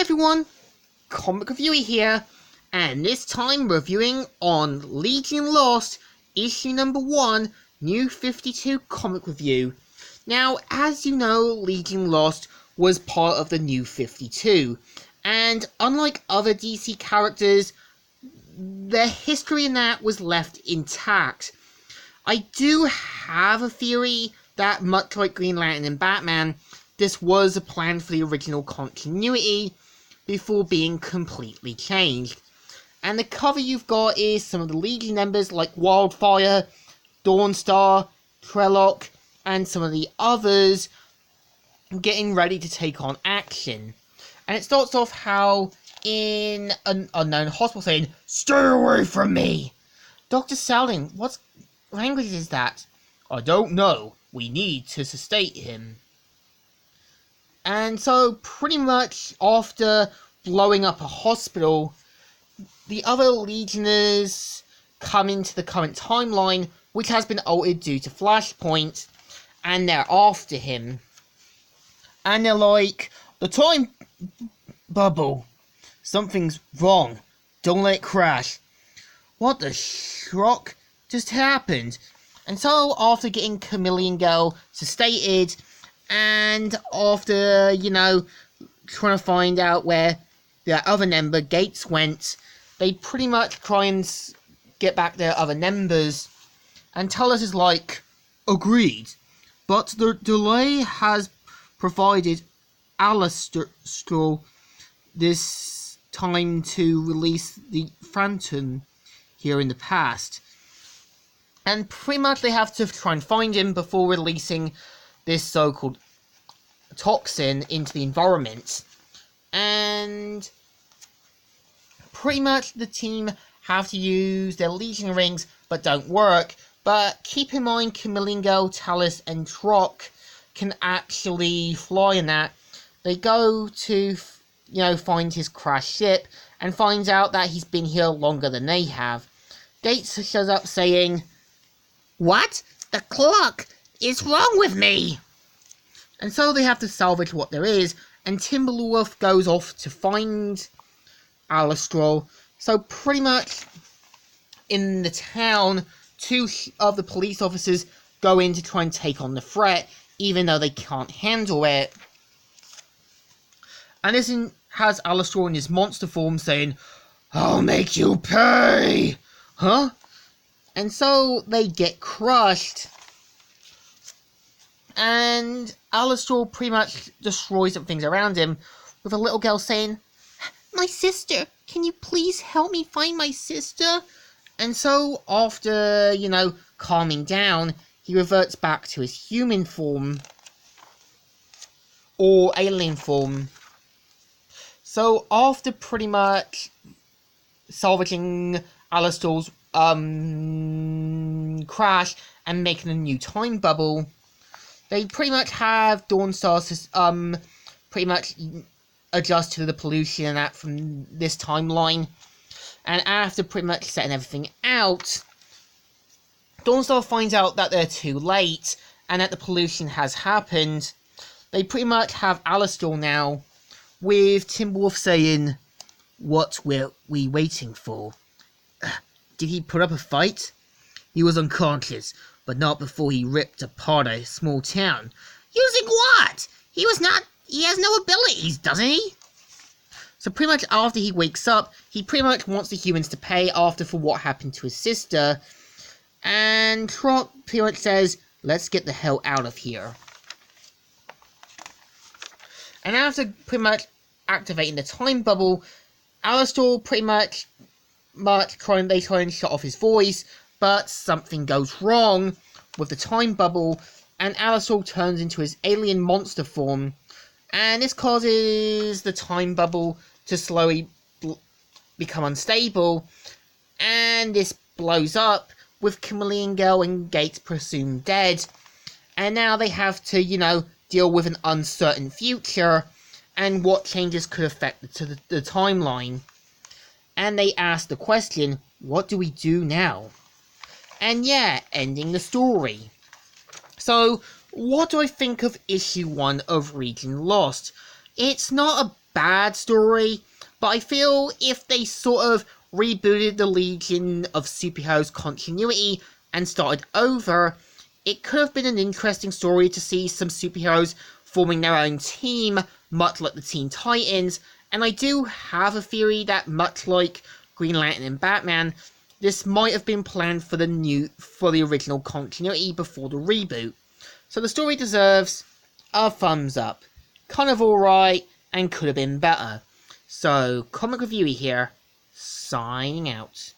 everyone, Comic Reviewer here, and this time reviewing on Legion Lost, issue number 1, New 52 comic review. Now, as you know, Legion Lost was part of the New 52, and unlike other DC characters, their history in that was left intact. I do have a theory that, much like Green Lantern and Batman, this was a plan for the original continuity before being completely changed. And the cover you've got is some of the Legion members like Wildfire, Dawnstar, Trelloc, and some of the others getting ready to take on action. And it starts off how in an unknown hospital saying, "Stay away from me!" Dr. Saladin, what language is that? "I don't know. We need to sedate him." And so, pretty much after blowing up a hospital, the other Legionnaires come into the current timeline, which has been altered due to Flashpoint, and they're after him. And they're like, "The time bubble. Something's wrong. Don't let it crash." What the schrock just happened? And so, after getting Chameleon Girl sedated, and after, trying to find out where the other member, Gates, went, they pretty much try and get back their other members. And Talos is like, "Agreed. But the delay has provided Aleister this time to release the Phantom here in the past." And pretty much they have to try and find him before releasing this so-called toxin into the environment. And pretty much the team have to use their Legion rings, but don't work. But keep in mind, Chameleon Girl, Talos, and Troc can actually fly in that. They go to, find his crashed ship, and finds out that he's been here longer than they have. Gates shows up saying, "What? The clock? Is wrong with me?" And so they have to salvage what there is, and Timberwolf goes off to find Aleister. So pretty much in the town, two of the police officers go in to try and take on the threat, even though they can't handle it. And this has Aleister in his monster form saying, "I'll make you pay!" Huh? And so they get crushed. And Aleister pretty much destroys some things around him, with a little girl saying, "My sister, can you please help me find my sister?" And so, after, calming down, he reverts back to his human form, or alien form. So, after pretty much salvaging Aleister's crash and making a new time bubble, they pretty much have Dawnstar pretty much adjust to the pollution and that from this timeline. And after pretty much setting everything out, Dawnstar finds out that they're too late and that the pollution has happened. They pretty much have Aleister now, with Timberwolf saying, "What were we waiting for? Did he put up a fight? He was unconscious, but not before he ripped apart a small town." "Using what? He has no abilities, doesn't he?" So pretty much after he wakes up, he pretty much wants the humans to pay for what happened to his sister. And Troc pretty much says, "Let's get the hell out of here." And after pretty much activating the time bubble, Aleister pretty much try and shut off his voice, but something goes wrong with the time bubble, and Aleister turns into his alien monster form, and this causes the time bubble to slowly become unstable, and this blows up, with Chameleon Girl and Gates presumed dead, and now they have to, deal with an uncertain future, and what changes could affect the timeline. And they ask the question, what do we do now? And yeah, ending the story. So, what do I think of issue 1 of Legion Lost? It's not a bad story, but I feel if they sort of rebooted the Legion of Superheroes continuity and started over, it could have been an interesting story to see some superheroes forming their own team, much like the Teen Titans. And I do have a theory that, much like Green Lantern and Batman, this might have been planned for the original continuity before the reboot. So the story deserves a thumbs up. Kind of alright, and could have been better. So, Comic Reviewy here, signing out.